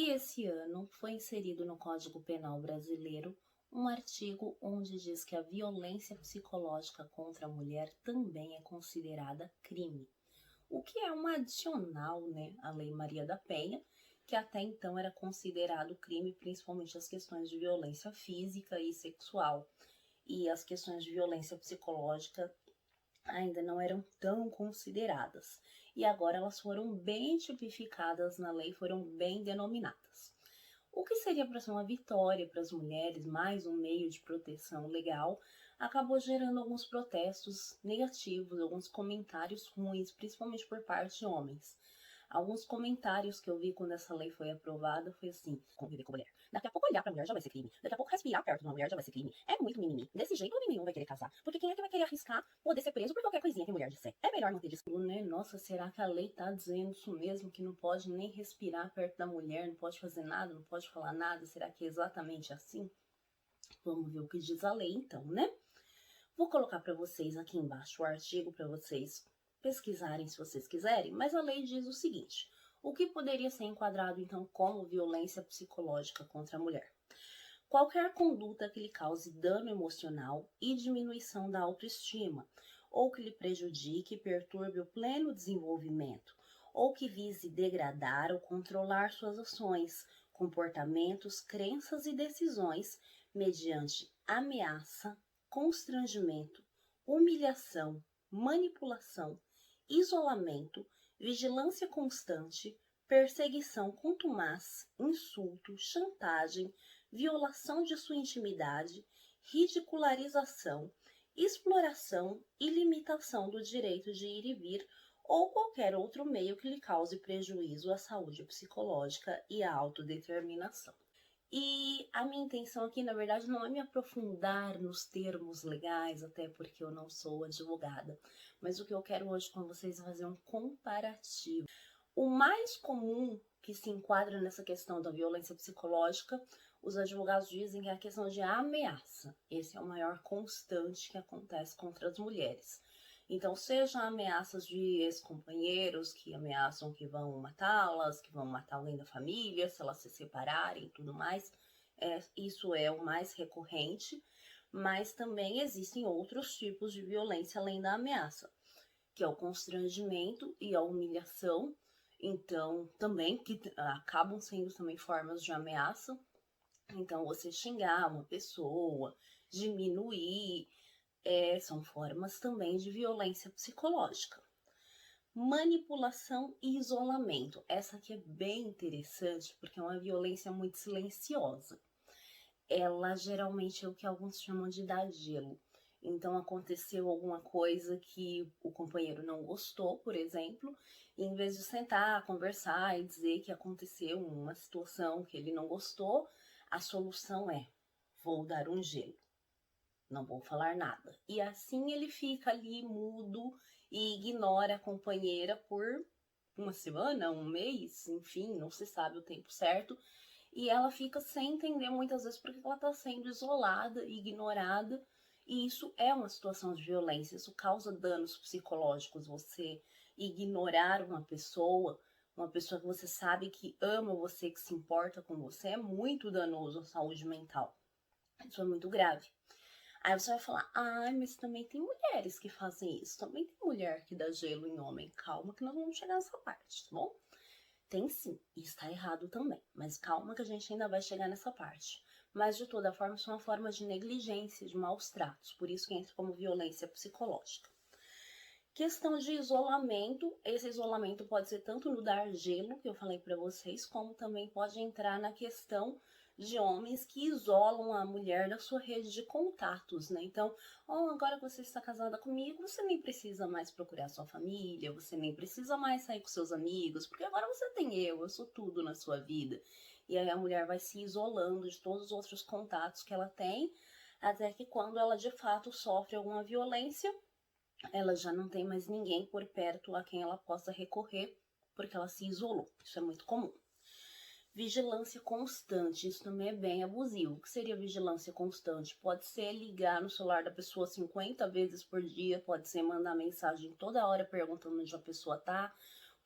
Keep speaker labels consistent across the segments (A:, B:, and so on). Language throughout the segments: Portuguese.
A: E esse ano foi inserido no Código Penal brasileiro um artigo onde diz que a violência psicológica contra a mulher também é considerada crime, o que é uma adicional, né, à Lei Maria da Penha, que até então era considerado crime, principalmente as questões de violência física e sexual, e as questões de violência psicológica ainda não eram tão consideradas. E agora elas foram bem tipificadas na lei, foram bem denominadas. O que seria para ser uma vitória para as mulheres, mais um meio de proteção legal, acabou gerando alguns protestos negativos, alguns comentários ruins, principalmente por parte de homens. Alguns comentários que eu vi quando essa lei foi aprovada foi assim: conviver com mulher. Daqui a pouco olhar pra mulher já vai ser crime. Daqui a pouco respirar perto de uma mulher já vai ser crime. É muito mimimi. Desse jeito homem nenhum vai querer casar. Porque quem é que vai querer arriscar poder ser preso por qualquer coisinha que a mulher disser? É melhor não ter discurso, né? Nossa, será que a lei tá dizendo isso mesmo? Que não pode nem respirar perto da mulher, não pode fazer nada, não pode falar nada? Será que é exatamente assim? Vamos ver o que diz a lei então, né? Vou colocar para vocês aqui embaixo o artigo para vocês pesquisarem se vocês quiserem, mas a lei diz o seguinte: o que poderia ser enquadrado então como violência psicológica contra a mulher? Qualquer conduta que lhe cause dano emocional e diminuição da autoestima, ou que lhe prejudique e perturbe o pleno desenvolvimento, ou que vise degradar ou controlar suas ações, comportamentos, crenças e decisões mediante ameaça, constrangimento, humilhação, manipulação, isolamento, vigilância constante, perseguição contumaz, insulto, chantagem, violação de sua intimidade, ridicularização, exploração e limitação do direito de ir e vir ou qualquer outro meio que lhe cause prejuízo à saúde psicológica e à autodeterminação. E a minha intenção aqui, na verdade, não é me aprofundar nos termos legais, até porque eu não sou advogada, mas o que eu quero hoje com vocês é fazer um comparativo. O mais comum que se enquadra nessa questão da violência psicológica, os advogados dizem que é a questão de ameaça. Esse é o maior constante que acontece contra as mulheres. Então, sejam ameaças de ex-companheiros que ameaçam que vão matá-las, que vão matar alguém da família, se elas se separarem e tudo mais, isso é o mais recorrente, mas também existem outros tipos de violência além da ameaça, que é o constrangimento e a humilhação, então também que acabam sendo também formas de ameaça. Então, você xingar uma pessoa, diminuir, são formas também de violência psicológica. Manipulação e isolamento. Essa aqui é bem interessante porque é uma violência muito silenciosa. Ela geralmente é o que alguns chamam de dar gelo. Então aconteceu alguma coisa que o companheiro não gostou, por exemplo, e em vez de sentar, conversar e dizer que aconteceu uma situação que ele não gostou, a solução é: vou dar um gelo, não vou falar nada. E assim ele fica ali mudo e ignora a companheira por uma semana, um mês, enfim, não se sabe o tempo certo. E ela fica sem entender muitas vezes porque ela está sendo isolada, ignorada. E isso é uma situação de violência, isso causa danos psicológicos. Você ignorar uma pessoa que você sabe que ama você, que se importa com você, é muito danoso à saúde mental. Isso é muito grave. Aí você vai falar: ai, mas também tem mulheres que fazem isso, também tem mulher que dá gelo em homem. Calma que nós vamos chegar nessa parte, tá bom? Tem sim, e está errado também, mas calma que a gente ainda vai chegar nessa parte. Mas de toda forma, isso é uma forma de negligência, de maus tratos, por isso que entra como violência psicológica. Questão de isolamento, esse isolamento pode ser tanto no dar gelo, que eu falei para vocês, como também pode entrar na questão de homens que isolam a mulher da sua rede de contatos, né? Então, agora que você está casada comigo, você nem precisa mais procurar sua família, você nem precisa mais sair com seus amigos, porque agora você tem eu sou tudo na sua vida. E aí a mulher vai se isolando de todos os outros contatos que ela tem, até que quando ela de fato sofre alguma violência, ela já não tem mais ninguém por perto a quem ela possa recorrer, porque ela se isolou. Isso é muito comum. Vigilância constante, isso também é bem abusivo. O que seria vigilância constante? Pode ser ligar no celular da pessoa 50 vezes por dia, pode ser mandar mensagem toda hora perguntando onde a pessoa tá,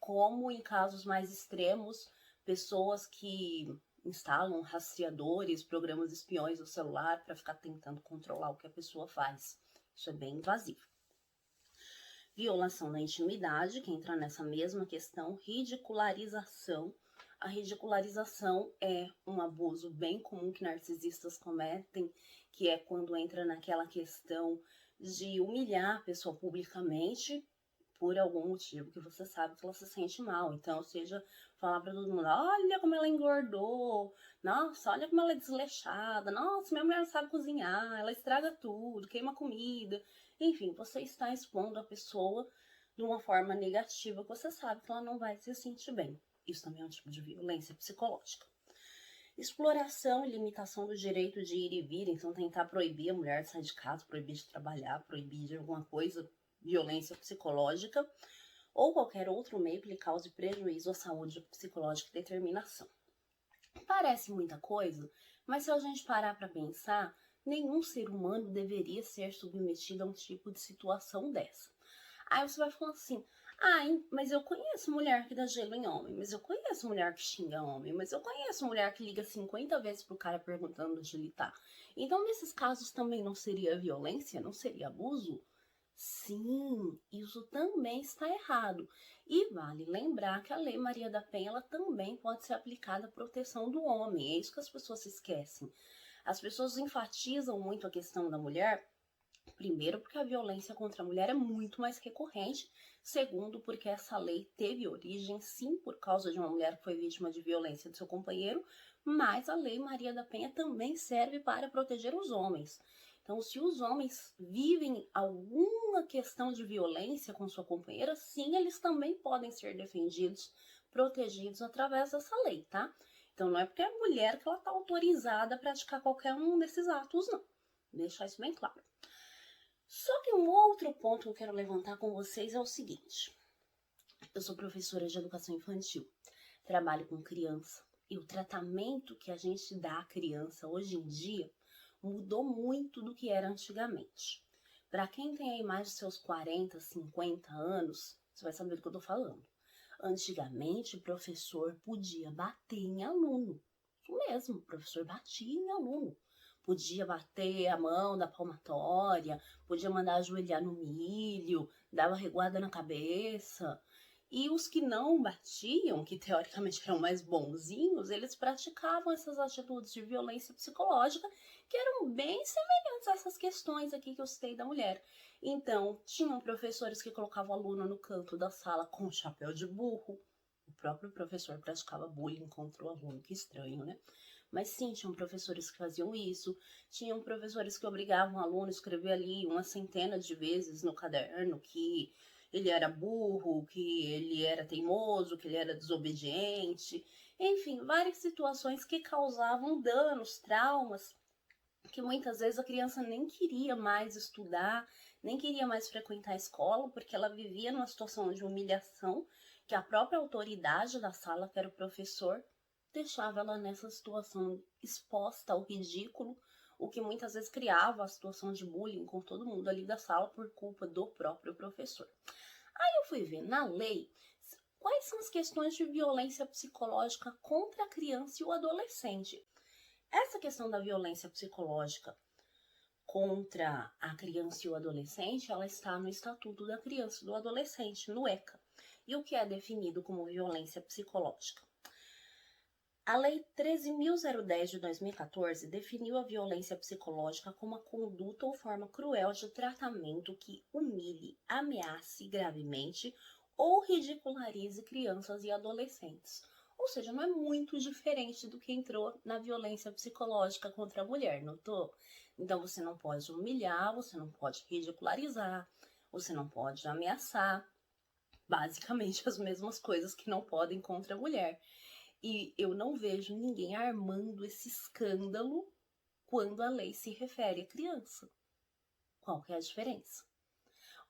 A: como em casos mais extremos, pessoas que instalam rastreadores, programas espiões no celular para ficar tentando controlar o que a pessoa faz. Isso é bem invasivo. Violação da intimidade, que entra nessa mesma questão. Ridicularização. A ridicularização é um abuso bem comum que narcisistas cometem, que é quando entra naquela questão de humilhar a pessoa publicamente por algum motivo que você sabe que ela se sente mal. Então, seja falar para todo mundo, olha como ela engordou, nossa, olha como ela é desleixada, nossa, minha mulher não sabe cozinhar, ela estraga tudo, queima comida. Enfim, você está expondo a pessoa de uma forma negativa que você sabe que ela não vai se sentir bem. Isso também é um tipo de violência psicológica. Exploração e limitação do direito de ir e vir, então tentar proibir a mulher de sair de casa, proibir de trabalhar, proibir de alguma coisa, violência psicológica, ou qualquer outro meio que lhe cause prejuízo à saúde psicológica e determinação. Parece muita coisa, mas se a gente parar para pensar, nenhum ser humano deveria ser submetido a um tipo de situação dessa. Aí você vai falar assim, mas eu conheço mulher que dá gelo em homem, mas eu conheço mulher que xinga homem, mas eu conheço mulher que liga 50 vezes pro cara perguntando onde ele tá. Então, nesses casos também não seria violência, não seria abuso? Sim, isso também está errado. E vale lembrar que a Lei Maria da Penha ela também pode ser aplicada à proteção do homem. É isso que as pessoas se esquecem. As pessoas enfatizam muito a questão da mulher. Primeiro, porque a violência contra a mulher é muito mais recorrente. Segundo, porque essa lei teve origem, sim, por causa de uma mulher que foi vítima de violência do seu companheiro, mas a Lei Maria da Penha também serve para proteger os homens. Então, se os homens vivem alguma questão de violência com sua companheira, sim, eles também podem ser defendidos, protegidos através dessa lei, tá? Então, não é porque é mulher que ela está autorizada a praticar qualquer um desses atos, não. Deixar isso bem claro. Só que um outro ponto que eu quero levantar com vocês é o seguinte. Eu sou professora de educação infantil, trabalho com criança e o tratamento que a gente dá à criança hoje em dia mudou muito do que era antigamente. Para quem tem aí mais de seus 40, 50 anos, você vai saber do que eu tô falando. Antigamente, o professor podia bater em aluno. Isso mesmo, o professor batia em aluno. Podia bater a mão da palmatória, podia mandar ajoelhar no milho, dava reguada na cabeça. E os que não batiam, que teoricamente eram mais bonzinhos, eles praticavam essas atitudes de violência psicológica que eram bem semelhantes a essas questões aqui que eu citei da mulher. Então, tinham professores que colocavam o aluno no canto da sala com chapéu de burro. O próprio professor praticava bullying contra o aluno, que estranho, né? Mas sim, tinham professores que faziam isso, tinham professores que obrigavam o aluno a escrever ali uma centena de vezes no caderno que ele era burro, que ele era teimoso, que ele era desobediente. Enfim, várias situações que causavam danos, traumas, que muitas vezes a criança nem queria mais estudar, nem queria mais frequentar a escola, porque ela vivia numa situação de humilhação, que a própria autoridade da sala, que era o professor, deixava ela nessa situação exposta ao ridículo, o que muitas vezes criava a situação de bullying com todo mundo ali da sala por culpa do próprio professor. Aí eu fui ver na lei quais são as questões de violência psicológica contra a criança e o adolescente. Essa questão da violência psicológica contra a criança e o adolescente, ela está no Estatuto da Criança e do Adolescente, no ECA. E o que é definido como violência psicológica? A Lei 13.010 de 2014 definiu a violência psicológica como a conduta ou forma cruel de tratamento que humilhe, ameace gravemente ou ridicularize crianças e adolescentes. Ou seja, não é muito diferente do que entrou na violência psicológica contra a mulher, notou? Então você não pode humilhar, você não pode ridicularizar, você não pode ameaçar. Basicamente as mesmas coisas que não podem contra a mulher. E eu não vejo ninguém armando esse escândalo quando a lei se refere à criança. Qual que é a diferença?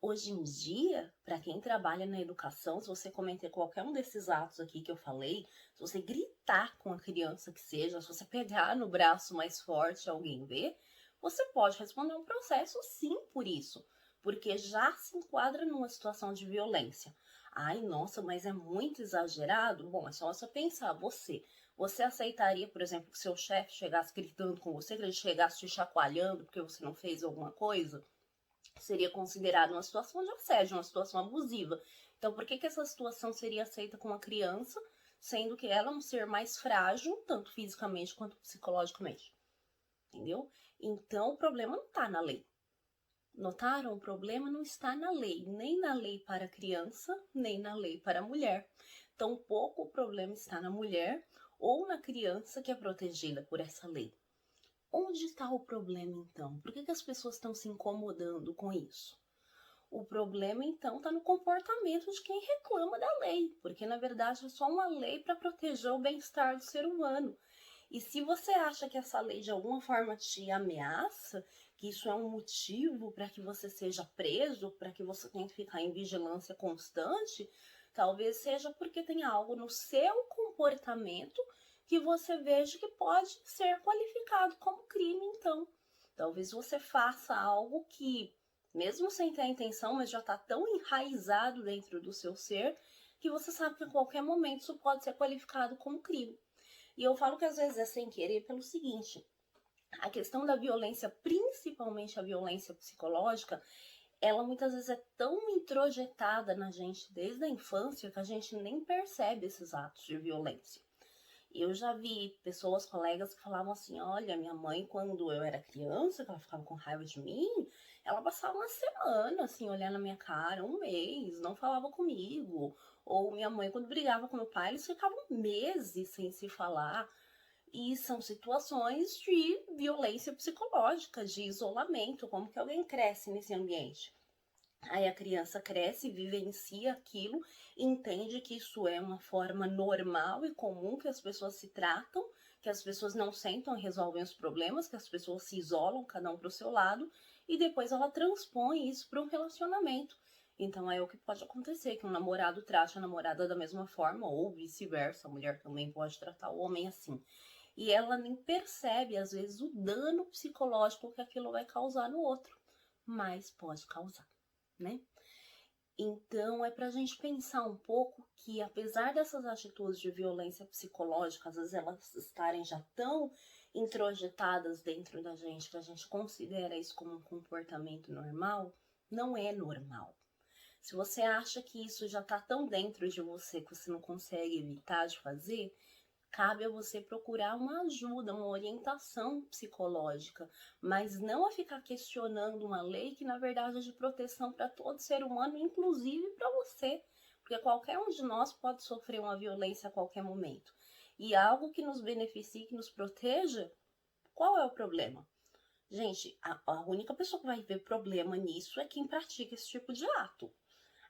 A: Hoje em dia, para quem trabalha na educação, se você cometer qualquer um desses atos aqui que eu falei, se você gritar com a criança que seja, se você pegar no braço mais forte e alguém ver, você pode responder um processo sim por isso, porque já se enquadra numa situação de violência. Ai, nossa, mas é muito exagerado? Bom, é só você pensar, você aceitaria, por exemplo, que seu chefe chegasse gritando com você, que ele chegasse te chacoalhando porque você não fez alguma coisa? Seria considerado uma situação de assédio, uma situação abusiva. Então, por que essa situação seria aceita com uma criança, sendo que ela é um ser mais frágil, tanto fisicamente quanto psicologicamente? Entendeu? Então, o problema não está na lei. Notaram? O problema não está na lei, nem na lei para criança, nem na lei para a mulher. Tampouco o problema está na mulher ou na criança que é protegida por essa lei. Onde está o problema, então? Por que as pessoas estão se incomodando com isso? O problema, então, está no comportamento de quem reclama da lei, porque, na verdade, é só uma lei para proteger o bem-estar do ser humano. E se você acha que essa lei de alguma forma te ameaça, que isso é um motivo para que você seja preso, para que você tenha que ficar em vigilância constante, talvez seja porque tem algo no seu comportamento que você veja que pode ser qualificado como crime, então. Talvez você faça algo que, mesmo sem ter a intenção, mas já está tão enraizado dentro do seu ser, que você sabe que a qualquer momento isso pode ser qualificado como crime. E eu falo que às vezes é sem querer pelo seguinte: a questão da violência, principalmente a violência psicológica, ela muitas vezes é tão introjetada na gente desde a infância que a gente nem percebe esses atos de violência. Eu já vi pessoas, colegas, que falavam assim: olha, minha mãe, quando eu era criança, que ela ficava com raiva de mim, ela passava uma semana, assim, olhando na minha cara, um mês, não falava comigo. Ou minha mãe, quando brigava com meu pai, eles ficavam meses sem se falar. E são situações de violência psicológica, de isolamento, como que alguém cresce nesse ambiente. Aí a criança cresce, vivencia aquilo, entende que isso é uma forma normal e comum que as pessoas se tratam, que as pessoas não sentam e resolvem os problemas, que as pessoas se isolam, cada um para o seu lado, e depois ela transpõe isso para um relacionamento. Então é o que pode acontecer, que um namorado trate a namorada da mesma forma, ou vice-versa, a mulher também pode tratar o homem assim. E ela nem percebe, às vezes, o dano psicológico que aquilo vai causar no outro, mas pode causar, né? Então, é para a gente pensar um pouco que, apesar dessas atitudes de violência psicológica, às vezes elas estarem já tão introjetadas dentro da gente, que a gente considera isso como um comportamento normal, não é normal. Se você acha que isso já está tão dentro de você que você não consegue evitar de fazer, cabe a você procurar uma ajuda, uma orientação psicológica, mas não a ficar questionando uma lei que, na verdade, é de proteção para todo ser humano, inclusive para você, porque qualquer um de nós pode sofrer uma violência a qualquer momento. E algo que nos beneficie, que nos proteja, qual é o problema? Gente, a única pessoa que vai ver problema nisso é quem pratica esse tipo de ato.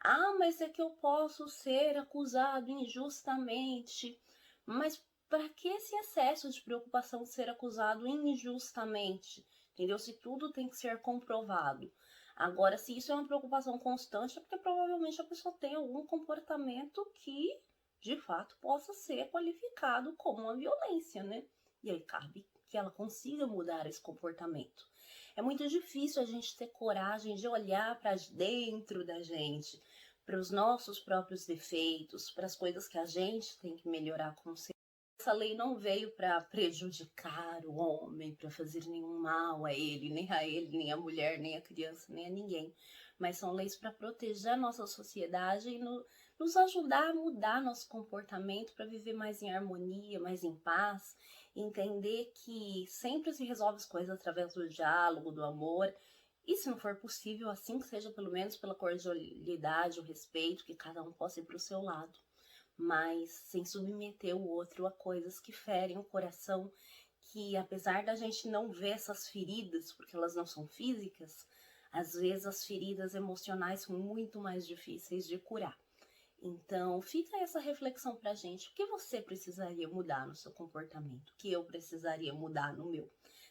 A: Ah, mas é que eu posso ser acusado injustamente. Mas para que esse excesso de preocupação de ser acusado injustamente? Entendeu? Se tudo tem que ser comprovado. Agora, se isso é uma preocupação constante, é porque provavelmente a pessoa tem algum comportamento que, de fato, possa ser qualificado como uma violência, né? E aí cabe que ela consiga mudar esse comportamento. É muito difícil a gente ter coragem de olhar para dentro da gente, para os nossos próprios defeitos, para as coisas que a gente tem que melhorar com o ser. Essa lei não veio para prejudicar o homem, para fazer nenhum mal a ele, nem a mulher, nem a criança, nem a ninguém. Mas são leis para proteger a nossa sociedade e nos ajudar a mudar nosso comportamento para viver mais em harmonia, mais em paz, entender que sempre se resolve as coisas através do diálogo, do amor. E se não for possível, assim que seja, pelo menos pela cordialidade, o respeito, que cada um possa ir para o seu lado, mas sem submeter o outro a coisas que ferem o coração, que apesar da gente não ver essas feridas, porque elas não são físicas, às vezes as feridas emocionais são muito mais difíceis de curar. Então, fica essa reflexão pra gente. O que você precisaria mudar no seu comportamento? O que eu precisaria mudar no meu?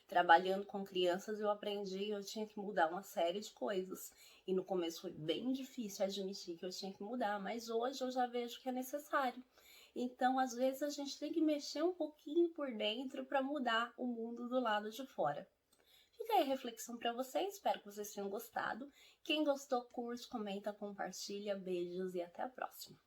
A: Trabalhando com crianças, eu aprendi que eu tinha que mudar uma série de coisas. E no começo foi bem difícil admitir que eu tinha que mudar, mas hoje eu já vejo que é necessário. Então, às vezes, a gente tem que mexer um pouquinho por dentro para mudar o mundo do lado de fora. Fica aí a reflexão para vocês, espero que vocês tenham gostado. Quem gostou, curte, comenta, compartilha. Beijos e até a próxima.